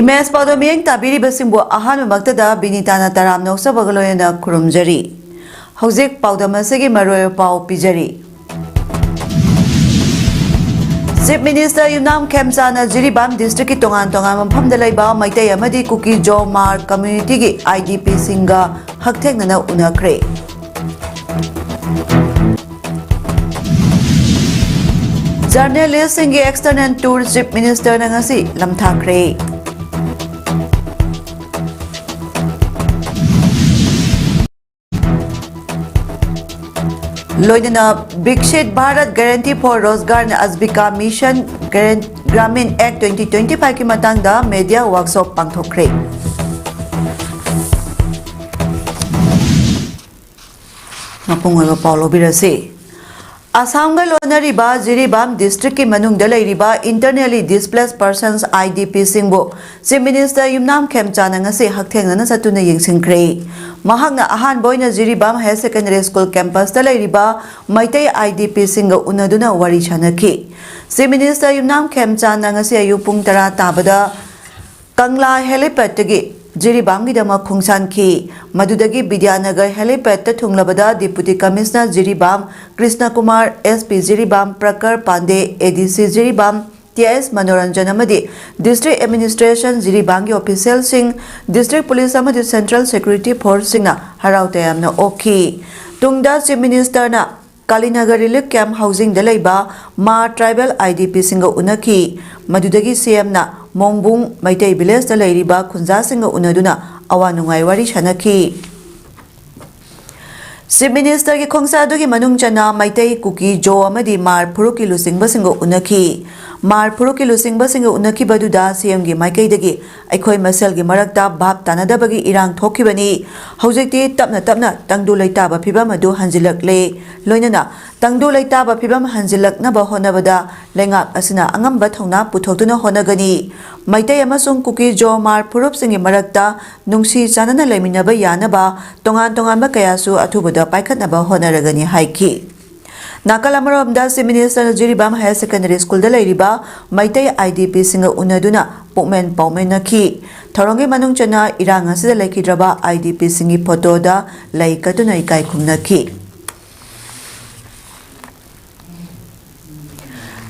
Imes Paudoming Tabiri Basimbo Ahan Maktada Binitana Taram no Sabagaloyana Kurumjari. Hosek Paudamasegi Maroyo Pau Pijari. Chief Minister Yunam Kemsana Jiribam District Tongan Tongan Pamdalaiba Maitay Amadi Kuki Jo Mar Community IDP Singa Hakteknana Unakre. Journalist Singi External Tour Chief Minister Nangasi Lamthakre. Loidana Bikshit Bharat Guarantee for Rozgar Azbika Mission Gramin Act 2025 ki matangda media workshop pangthokre. Mapungoy Paulo Birase. Assam ga lonariba Jiribam district ki manungda lairiba internally displaced persons IDP singbo Chief Minister Yumnam Khemchana ngasi hakthengna satuna yengsingkre. Mahakna ahan boyna Jiribam High Secondary School campus da lairiba Maitai IDP singa unaduna wari chanaki. Chief Minister Yumnam Khemchana ngasi ayupung tara tabada Kangla helipad tagi Jiribam gi dama khungsan ki Madudagi Vidyanagar helipad ta thunglabada Deputy Commissioner Jiribam Krishna Kumar SP Jiribam Prakar Pande ADC Jiribam TS Manoranjan amadi District Administration Jiribam gi official sing District Police amadi Central Security Force singna harautayam na oki tungda Chief Minister na Kalinagar Relief Camp Housing Dalaiba Ma Tribal IDP singa unaki Madudagi CM na Mongbung Maitai Village da lairiba khunja singa unaduna awanungai wari chanaki. Chief Minister ki khongsa dugi manung chana Maitai Kuki Jo amadi Mar Phuruki Lusingba singa unaki. Mar Phuruki Lusingba singa unaki baduda CM gi Maikai dagi Aikhoi Masel gi marakta bhab tanadabagi irang thokibani. Hojekti tapna tangdu laitaba phibam adu hanjilakle. Loinana tangdu laitaba phibam hanjilaknaba honabada lengak asina angamba thongna puthokduna honagani. Maitai amasung Kuki Jo Mar Phurup singi marakta nungsi chanana laiminaba yanaba tongan ba kayasu athubada paikhatnaba honaragani haiki. Nakalamaromda Chief Minister Jiribam High Secondary School da lairiba Maitai IDP singa unaduna pukmen paumenaki. Thorongi manung chana irang asida laikidraba IDP singi photo da laikatuna ikai khumnaki.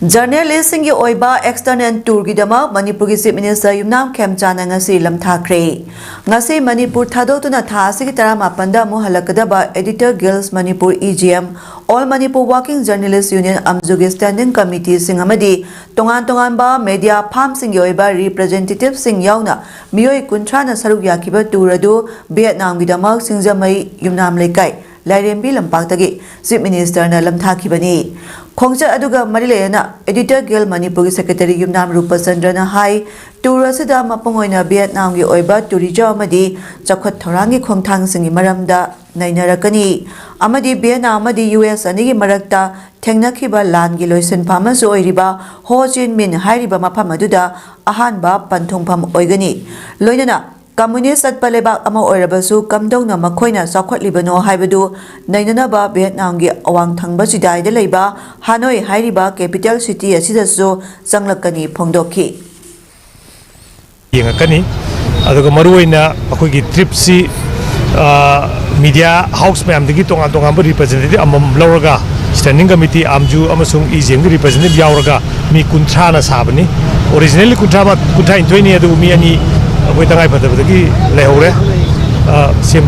Journalist singi oiba external tour gidama Manipur ki Chief Minister Yumnam Khemchana ngasi lamthakre. Ngasi Manipur thadotuna tha asigi taramapanda mu halakadaba Editor Guilds Manipur EGM All Manipur Working Journalists Union Amjugi Standing Committee singamadi tongan ba media farm singi oiba representative sing yauna miyoi kuntrana saruk yakiba touradu Vietnam gidama singjamai Yumnam Laikai Lairembi Lampagtagi Chief Minister na lamthakibani. Khongcha aduga marilena Editor Guild Manipur ki Secretary Yumnam Rupachandra na hai tour asida mapungoina Vietnam gi oiba tourism amadi chakhot thorangi khongthang singi maramda nainarakani amadi Vietnam amadi US ani gi marakta thengnakhiba lan gi loisin phama so oiriba Ho Chi Minh hairiba mafam aduda ahanba panthongpham oigani loinana Communist at palebak ama oirabasu kamdongna makhoina sakhotlibano haibadu nainanaba Vietnam gi awang thangba sidai da leiba Hanoi hairiba capital city asidasu sanglakani phongdokhi yengakani aduga maruina akhogi trip si media house ma'am digi tonga representative amam lauraga standing committee amju amasung EGM gi representative yauraga mi kunthana sabani originally kunthama kunthain toini adu mi ani we tangai padabagi lehore same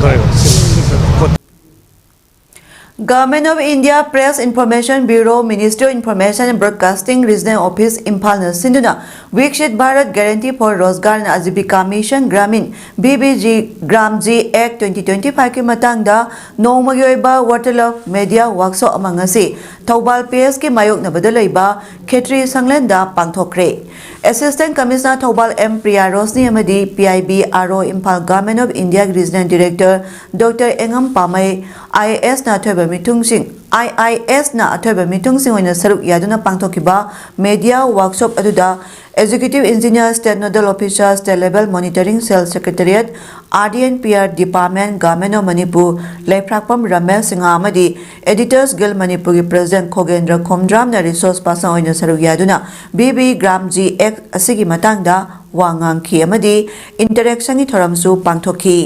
Government of India Press Information Bureau Ministry of Information and Broadcasting Regional Office Impal na sinduna Vikshit Bharat Guarantee for Rozgar and Azibika Mission Gramin BBG Gramji Act 2025 ki matangda nongmayoiba Waterlove Media Workshop amangasi Thobal PS ki mayok na badalaiba Khetri Sanglenda pangthokre. Assistant Commissioner Thobal M Priya Rosni amadi PIB RO Impal Government of India Regional Director Dr. Engam Pamay IAS na thoba mitungsing IIS na athoba mitungsing oina saruk yaduna pangthokiba media workshop aduda Executive Engineer State Nodal Officer State Level Monitoring Cell Secretariat RDNPR Department Government of Manipur Laiprakpam Ramesh Singh amadi Editors Guild Manipur ki President Khogendra Khomdram na resource person oina saruk yaduna BB Gram G X asigi matangda wa ngangki amadi interaction gi thoramsu pangthokhi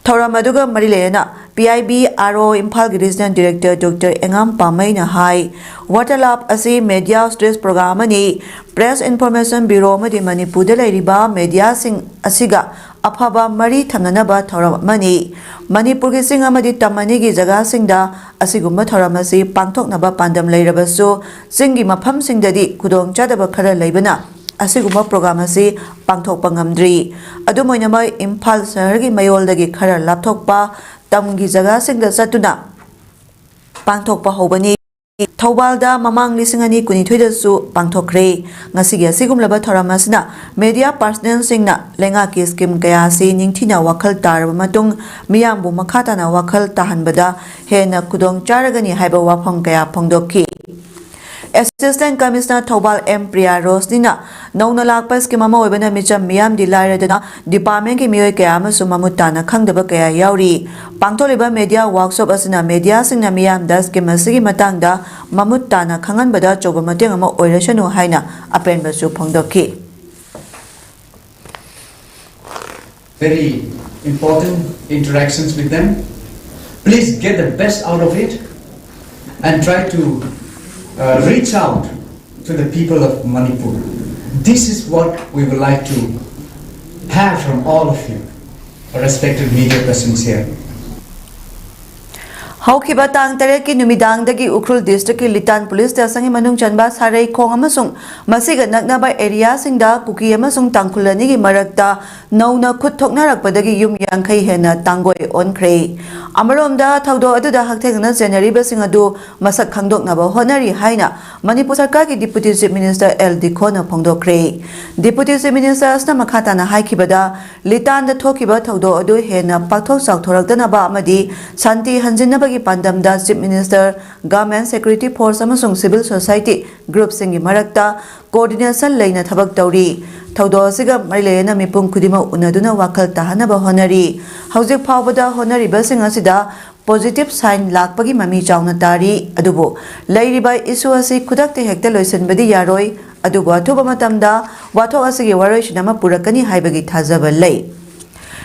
Thauram aduga marilena PIBRO Imphal Regional Director Dr. Engam Pamai na hai Water Lab asi media stress program ani Press Information Bureau madi Manipur da lairiba media sing asiga afaba mari thamnanaba thauram mani Manipur gi sing amadi tamani gi jaga singda asigumba thauram asi pangthoknaba pandam leirabasu singi mafam singdadi kudong chadaba khara leibana asiguma program asi pangthokpa ngamdri adumoinamai Imphal shahar gi mayoldagi khara lapthokpa tamgi jaga singda satuna pangthokpa hobani Thaubalda mamang lisingani kunithoi su pangthokre ngasigi asigumlaba thoramasna media personnel singna lenga ki scheme kaya si ningthina wakhal tarba matung miyambu makhata na wakhal tahanbada hena kudong charagani haiba wafam kaya phongdokhi Assistant Commissioner Thaubal M. Priya Rosnina Nauna Lakpa scheme ama oibana micham miyam dilaredana department ki miyoi kaya amasu mamutana khangdaba kaya yauri pangtholiba media workshop asina media singna miyam da scheme asigi matangda mamutana khanganbada choba mateng ama oirashanu haina apenbasu phongdokhi Very important interactions with them. Please get the best out of it and try to reach out to the people of Manipur. This is what we would like to have from all of you, respected media persons here. Haukiba tang tareki numidang dagi Ukhrul district ki Litan police station manung chanba sarai khong amasung masiga naknaba area singda kuki amasung tangkhulani gi marakta nauna khut thoknarakpadagi yum yankhai hena tangoi onkhre amaromda thaudo aduda hakthegna January basing adu masak khangdoknaba honari haina Manipur Sarkar ki Deputy Chief Minister L. Dikhona phongdokre Deputy Chief Minister asna makhata na haikibada Litan da thokiba thaudo adu hena pakthok sakthorakdana ba amadi santi hanjinaba Pandamda Chief Minister, Government Security Force amasung Civil Society Group singi marakta coordination leina thabak tauri thaudo asiga marilena mipum khudima unaduna wakhal tahanaba honari haujik phawbada honari basing asida positive sign lakpagi mami chauna tari adubo leiriba issue asi khudakte hekta loisenbadi yaroi adubo athuba matamda wathok asigi waroi sinama purakani haibagi thajaba lei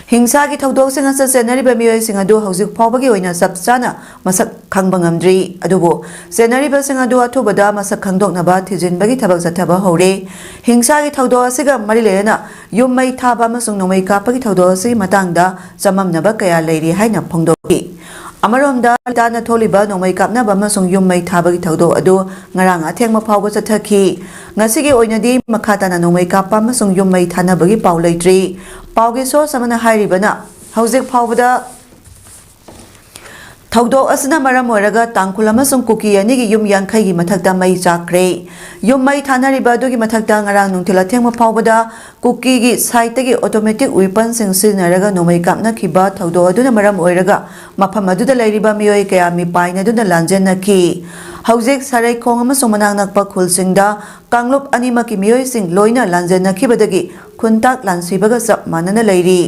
Hingsa ki thaudok sing asa senari ba miyoi sing adu haujik phawbagi oina sabchana masak khangba ngamdri adubo senari ba sing adu athubada masak khangdoknaba thijinbagi thabak jathaba hore hingsa ki thaudok asiga marilena yummai thaba amasung nomai kapagi thaudok asi matangda chamamnaba kaya leiri haina phongdoki Amaromda Litana Tholiba nomai kapnaba amasung yummai thabagi thaudok adu ngarang athengma phawba chathaki ngasigi oinadi makhatana nomai kappa amasung yummai thanabagi paw leitri Paugi so samana hairibana haujik phawbada Thaudok asina maram oiraga tangkhul amasung kuki anigi yum yankhai gi mathakta mai chakre yum mai thanariba adugi mathakta ngarang nungthila thengma phawbada kuki gi site gi automatic weapon sing sinaraga nomai kapna khiba thaudok aduna maram oiraga mafam aduda leiriba miyoi kaya mi paina aduna lanjenna ki haujik sarai khong amasung manang nakpa khulsingda kanglup anima ki miyoi sing loina lanjenna khibadagi khuntak lansibaga sap manana leiri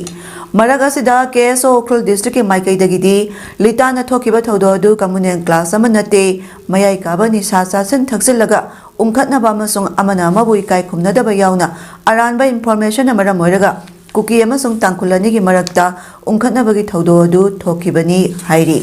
Maragasida KSO Ukhrul district ki Maikaidagidi Litana thokiba thaudo adu communal class amanate mayai kabani sasa sen thaksilaga umkhatnaba amasung amana mabui kai khumnadaba yauna aranba information amara moiraga kuki amasung tangkhulani gi marakta umkhatnabagi thaudo adu thokibani hairi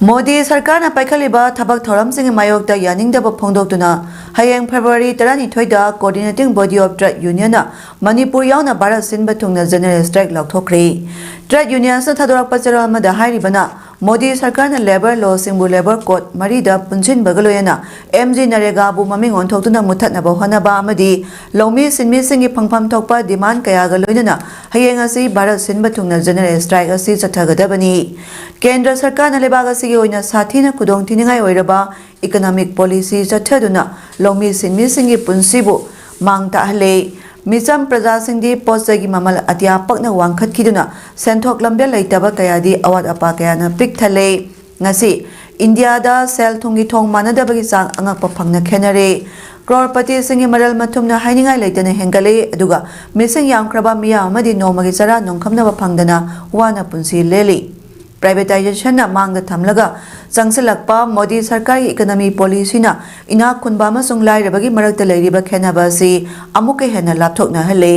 Modi Sarkar na paikaliba thabak thoram sing mayokta yaningdaba phongdoktuna hayeng February 12 da Coordinating Body of Trade Union na Manipur yauna Bharat Sinba thungna general strike laukthokre Trade Union sa thadorak pachara amada hairibana Modi Sarkar na labor law singbu labor code marida punchin bagaloyana MG Narega bu maming onthoktuna muthatnaba honaba amadi lawmi sinmi singi phangpham thokpa demand kaya galoyana hayeng asi Bharat Sinba thungna general strike asi chathagadabani Kendra Sarkar na lebag asi oina sathina kudong tiningai oiraba economic policy chathaduna lawmi sinmi singi punsibu mangta hale Misam Praja Singdi Posagi Mamal Atia Pakna Wangkhat Kiduna Senthok Lambe Laitaba Kayadi Awat Apa Kayana Pik Thale Ngasi India da Sel Thungi Thong Manadabagi Sang Angakpa Phangna Khenare Crorpati Singi Maral Mathumna Hainingai Laitana Hengale Aduga Mising Yamkraba Miya Amadi Nomagi Sara Nongkhamnaba Phangdana Wana Punsi Leli privatisation मांग थमलगा चंगसलक्पा मोदी सरकार की economy policy ना इना खुनबा अमसुंग लाइरबगी मरक्ता लेरिबा खेनाबा असि अमुक हेना लापथोकना हले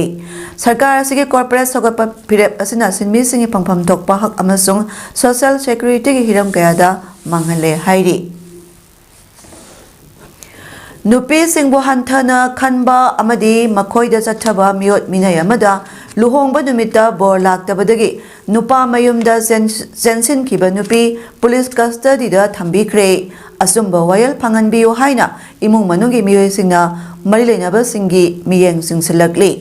सरकार असि कॉर्पोरेट सगप फिरेप असना सिनमी सिंगी फंगफम थोकपा हक अमसुंग सोशल सिक्योरिटी की हिरम कयादा मांगले हाइरी नुपी सिंगबो हंथना खनबा अमदी मखोइदा चथबा मियोट मिनय अमदा लुहोंगबा नुमिता बोर लाक्तबदगी नुपा मयुमदा सेंसिन खिबा नुपी पुलिस कस्टडीदा थंबिख्रे असुंबा वायल फंगनबियो हाइना इमुंग मनुगी मियोयसिंगना मरि लेनाबा सिंगी मियेंग सिंगसलकली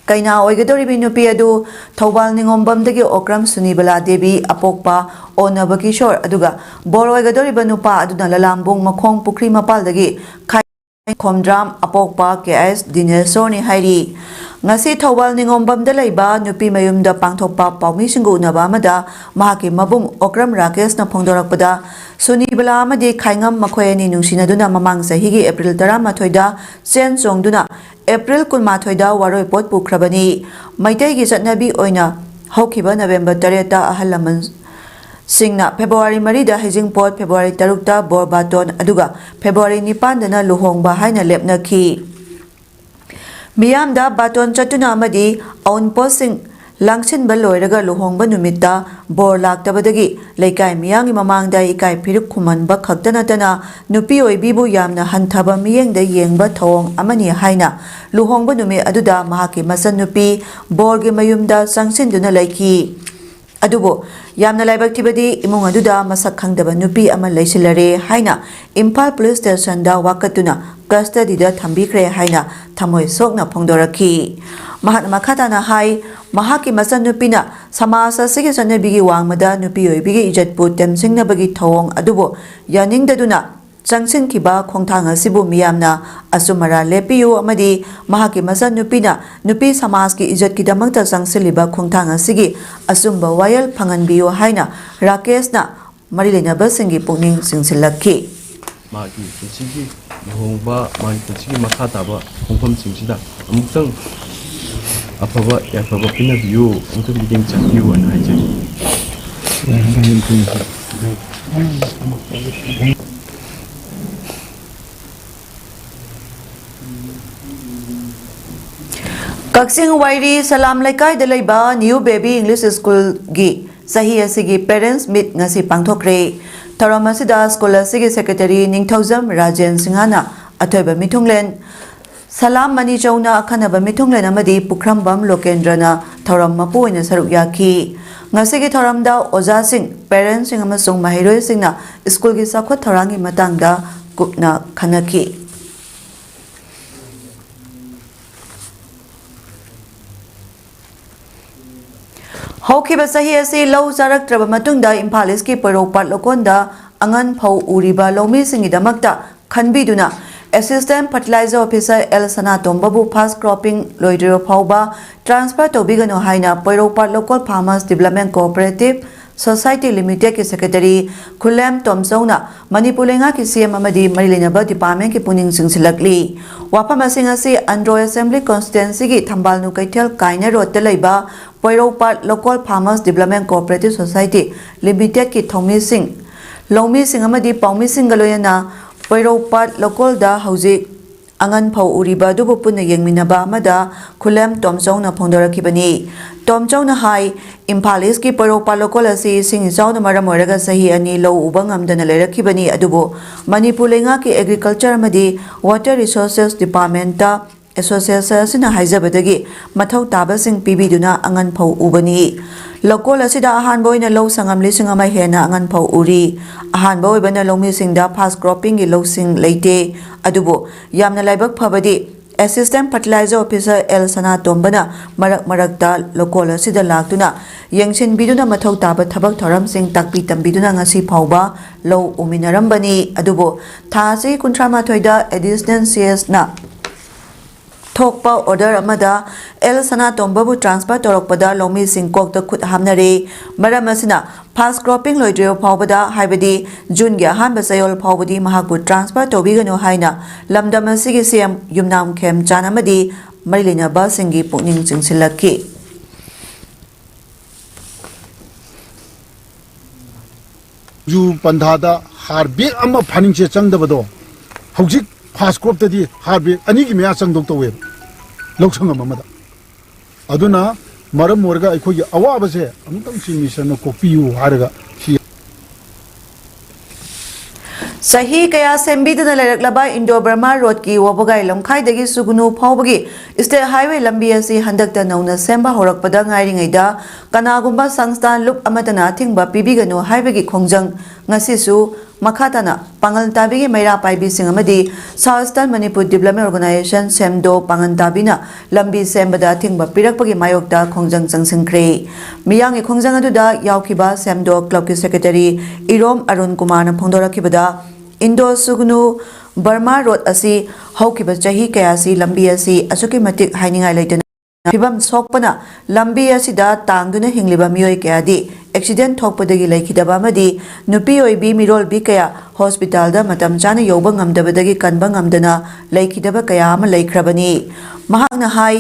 कैना ओइगदोरिबि नुपी अदु थौबाल निंगोमबमदगी ओक्रम सुनीबला देवी अपोकपा ओनब किशोर अदुगा bore ओइगदोरिबा नुपा अदुना ललांबुंग मखोंग Pukhri मपालदगी खोमद्राम अपोकपा KS दिनेशोरनी हाइरी ngasi thawal ningom da laiba nupi mayum da pangthokpa pawmi singu unaba amada mahaki mabum okram rakesh na phongdorakpada suni bala amadi khaingam makhoi ani nungsina duna mamang sahi gi april 13 da chen chongduna april 19 da waroi pot pukhrabani maitai gi chatnabi oina hokhiba november 3 da ahalaman singna february 3 da hijing pot february 3 da borbaton aduga february 9 da na luhongba haina lepna khi मियाम दा बाटोन चतुना अमदी औन possessing लांगसिन बलोइरगा लुहोंगबा नुमिता bore लाक्तबदगी लेकाय मियांगी ममांगदा इकाय फिरुक खुमनबा खक्तनतना नुपी ओइबिबु यामना हंथबा मियेंगदा येंगबा थोंग अमनी हाइना लुहोंगबा नुमि अदुदा महाकी मसन नुपी Borge मयुमदा संगसिनदुना लैखी अदुबो यामना लाइबक्तिबदी इमुंग अदुदा मसक खंगदबा नुपी अमा लैसिलरे हाइना Imphal police station दा वाकतुना कस्टडीदा थंबिख्रे हाइना थमोय सोकना फोंदोरखी महात्मा खाताना high महाकी मसन नुपीना समाज असिगी चनबिगी वांगमदा नुपी ओइबिगी इज्जतपु तेमसिंगनबगी थौंग अदुबो यानिंगददुना चंगसिनखिबा खोंथांग असिबु मियामना असुमरा लेपियु अमदी महाकी मसन नुपीना नुपी समाज की इज्जत की दमकता चंगसिलिबा खोंथांग असिगी असुंबा वायल फंगनबियु हाइना राकेशना मरि लेनाबा सिंगी पुनिंग सिंसिलखी मागी पुंसिगी लुहोंगबा मागी पुंसिगी मखा ताबा खोंफम सिंसिदा अमुक्तंग अफबा याफबा पिनबियु अमुक्तंग बिदिंग चबियु अन हाइजे कक्सिंग वाइरी सलाम लेकाय दलैबा न्यू बेबी इंग्लिश स्कूल गी सही असिगी पेरेंट्स मीट ngasi पांगथोक्रे थरम असिदा स्कूल असिगी सेक्रेटरी निंगथौजम राजेन सिंहाना अथोइबा मिथुंगलेन सलाम मनी चौना अखनबा मिथुंगलेन अमदी पुखरमबम लोकेंद्रना थरम मपु ओइना सरुक याखी ngasi थरमदा ओजा सिंह पेरेंट्स सिंह अमसुंग महिरोय सिंहना स्कूल गी साखोत थरांगी मतंगदा कुपना खनखी हौखिबा सही असी लौ चारक्त्रबा मतुंगदा इम्फाल ईस्टकी पैरोपाट लोकोंदा अंगन फौ उरिबा लौमी सिंगिदमक्ता खनबिदुना असिस्टेंट फर्टिलाइजर ऑफिसर एल सनातोंबबु फास्ट क्रॉपिंग लोइड्रो फाउबा ट्रांसफर तोबिगनो हाइना Pairopat local farmers development cooperative society limited के सेक्रेटरी खुलेम तोमसौना मणिपुर लेंगा की सीएम अमदी मरिलेनबा डिपार्टमेंट की पुनिंग सिंगसिलकली वाफम असिंग असि अंड्रो असेंबली कॉन्स्टिट्युएंसी की थंबालनु कैथल काइना रोड लैबा Pairopat local farmers development cooperative society limited की थौमी सिंह लौमी सिंह अमदी पौमी सिंह गलोयना पैरोपाट लोकल दा हौजिक अंगन फौ उरिबा दुबु पुन येंगमिनबा अमदा खुलेम तोमचौना फोंदोरखिबनी तोमचौना हाई इम्फाल ईस्ट की पैरोपाट लोकल असि सिंह इचाउना मरम ओइरगा सही अनि लौ उबंगमदना लेरखिबनी अदुबो मणिपुर लेंगा की एग्रीकल्चर अमदी वाटर रिसोर्सेस डिपार्टमेंट ता एसोसिएशन असिना हाइजबदगी मथौ ताबसिंग पिबिदुना अंगन फौ उबनी लोकल असिदा अहानबो ओइना लौ संगम लिसिंग अमा हेना अंगन फौ उरी अहानबो ओइबना लौमी सिंगदा फास्ट क्रॉपिंग की लौसिंग लेते अदुबो यामना लाइबक फबदी असिस्टेंट फर्टिलाइजर ऑफिसर एल सनातोंबना मरक मरकता लोकल असिदा लाक्तुना यंगसिन बिदुना मथौ ताब थबक थरम सिंग ताकपी तंबिदुना ngasi फाउबा लौ उमिनरंबनी अदुबो थासी 38 दा एडिशनल सीएस ना थोकपा ऑर्डर अमदा एल सनातोंबबु ट्रांसफर तौरपदा लौमी सिंकोक द खुद हामनरे मरम असिना फास्ट क्रॉपिंग लोइड्रो फाउबदा हाइबदी जून गे अहानबा सयोल फाउबदी महाकु ट्रांसफर तौबिगनो हाइना लमदम असिगी सीएम युमनाम खेम चानमदी मरिलेनबा सिंगी पुनिंग चिंसिलखी जू पंधादा हार बेग अमा फानिंग से चंगदबदो हौजिक फास्ट क्रॉप तदी हार बेग अनी की मया चंगदोक तवे लौसंग अमदा अदुना मरम मोरगा अखोगी अवाबसे अमुतंग सि मिशन कोपियु हारगा सही कया सेंबीदना लेरकलबा इंडो बर्मा रोड की वबगाई लमखाइदगी सुगुनु फावबगी स्टेट हाईवे लंबी असि हंदकता नौना सेंबा होरकपदा ngairingaida कनागुंबा संस्थान loop अमतना थिंगबा पिबिगनु हाइबगी खोंजंग ngasisu makhatana pangal tabigi maira paibi singamadi Southern Manipur Development Organization semdo pangan tabina lambi sembada thingba pirakpagi mayokta khongjang changsingkre miyang e khongjang aduda yaukiba semdo club ki secretary Irom Arun Kumar na phongdorakibada Indo Sugnu Burma Road asi haukiba chahi kayasi lambi asi asuki matik hainingai leitana Fibam sokpana lambi asida tangduna hingliba miyoi kayadi accident thokpadagi laikidaba amadi nupi oibi mirol bi kaya hospital da matam chana yoba ngamdabadagi kanba ngamdana laikidaba kaya ama laikhrabani mahakna hai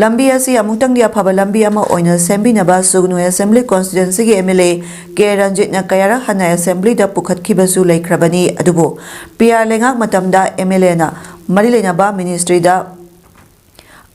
lambi asi amutang dia phaba lambi ama oina sembinaba sugnu assembly constituency gi MLA K Ranjit na kayara hana assembly da pukhatkibasu laikhrabani adubo PR lengak matamda MLA na marilena ba ministry da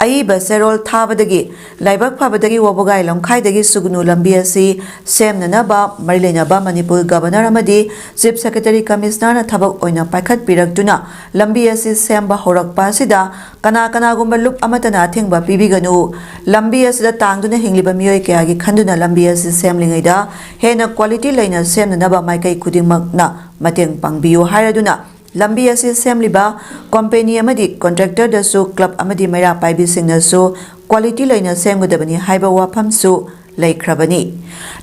Aiba Serol Tabadagi, Laibak Pabadagi Wabogai Lomkaidagi Sugnu Lambiasi, Sam Nanaba, Marilena Manipur Governor Amadi, Chief Secretary Commissioner Tabak Oina Pakat Pirakduna, Lambiasi Samba Horak Pasida, Kana Gumba Loop Amatana Thingba Pibiganu, Lambias the Tangduna Hingliba Mioikagi Kanduna Lambiasi Samlingida, Hena Quality Liner Sam Nanaba Maikai Kudimagna, Mateng Pangbiu Haraduna. Lambi asi semliba company amadi contractor da su club amadi maira paibi singna su quality laina semgudabani haiba wafam su laikhrabani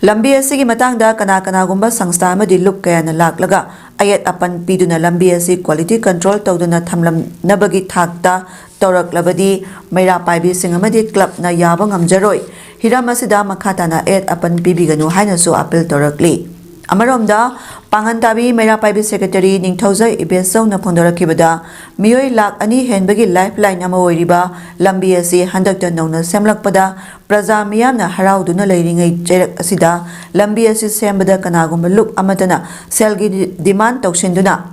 lambi asi gi matang da kana gumba sangsta amadi look kaya na laklaga ayat apan piduna lambi asi quality control tawduna thamlam nabagi thakta tawraklabadi maira paibi sing amadi club na yaba ngamjaroi hiramasida makhata na ayat apan pibiganu haina su appeal tawrakli Amaromda Pangantabi Mera Paibi Secretary Ningthauza Ibeso na Pondorakibada Miyoi Lak Ani Henbagi Lifeline Ama Oiriba Lambi Asi Handakta Nona Semlakpada Praja Miyamna Harauduna Leiringai Jerak Asida Lambi Asi Sembada Kanagumba Look Amatana Selgi Demand Tokshinduna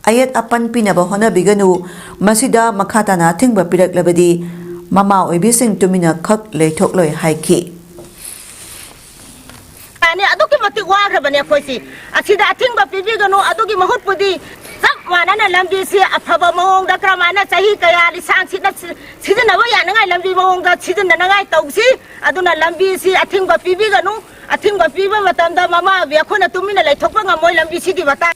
Ayat Apan Pinaba Hona Biganu Masida Makhatana Thingba Pirak Labadi Mama Oibising Tumina Kak Leitokloi Haiki Ani aduki mati wagrabani akoisi asida athingba pibiganu aduki mahutpudi sak manana lambi si afaba mawong da kramana chahi kaya li sang sina sidina wa yanangai lambi mawong da sidina nangai tausi aduna lambi si athingba pibiganu athingba piba matamda mama biakhona tumina lai thokpa ngamoi lambi si gi bata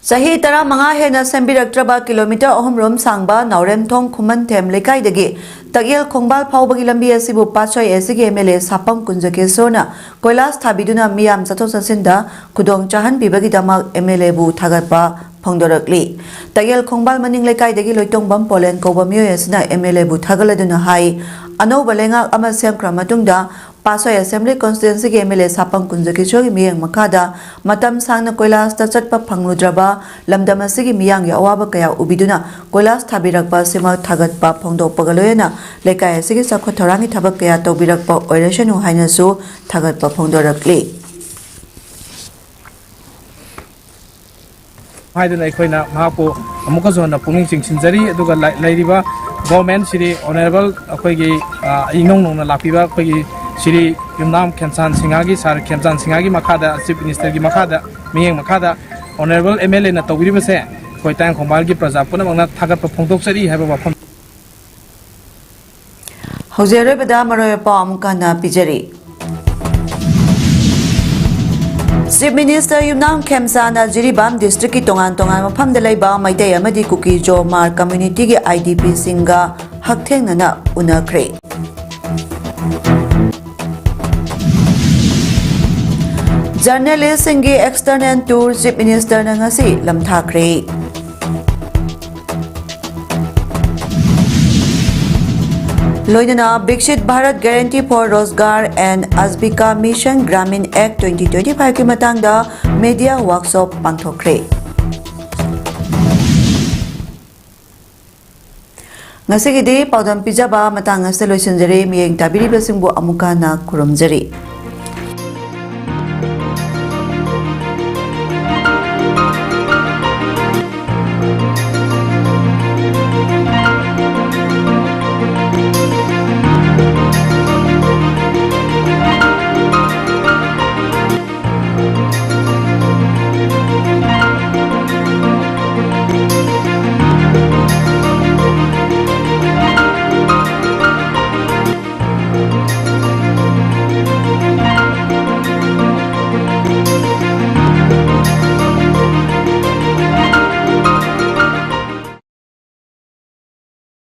Sahi tara manga hena sembiraktraba kilometer ohumrom sangba naurem thong khuman them lekaidagi tagel khongbal phawbagi lambi asibu pachoi asigi MLA sapam kunjake sona koilas thabiduna miyam chatho chasinda khudong chahan bibagi damak MLA bu thagatpa phongdorakli tagel khongbal maning lekaidagi loitongbam polen koba miyoi asina MLA bu thagaladuna hai ano balenga ama semkra matungda Pasoi Assembly Constituency ke MLA Sapang Kunjaki Chogi Miyang Makada Matam Sangna Koilas ta chatpa phangludraba lamdam asigi miyang ya awaba kaya ubiduna Koilas thabirakpa sima thagatpa phongdokpagaloyena lekai asigi sakhotorangi thabak kaya tawbirakpa oirashanu haina su thagatpa phongdorakli haidana aikoina mahapu amuka zona pungning chingsinjari aduga lairiba government siri honorable akoigi ingnong nongna lapiba akoigi Siri Yumnam Kemsan Singagi Sar Kemsan Singagi Makada Chief Minister gi Makada Miyeng Makada Honorable MLA na tawiri base Koitang Khongbal gi Praja Puna Mangna Thagat pa Phongtok Sari haiba wafam Hojere bada maroy pa amkana pijari Chief Minister Yumnam Kemsana Jiribam District ki tongan mafam da laiba maitai amadi Kuki Jomar Community gi IDP singa hakthengna unakre Journalist Singi External Tour Chief Minister na ngasi lamthakre Loinana Bikshit Bharat Guarantee for Rozgar and Azbika Mission Gramin Act 2025 ki matangda media workshop pangthokre Ngasi gidi paudam pijaba matang asa loisinjare miyeng tabiri basingbo amuka na kurumjari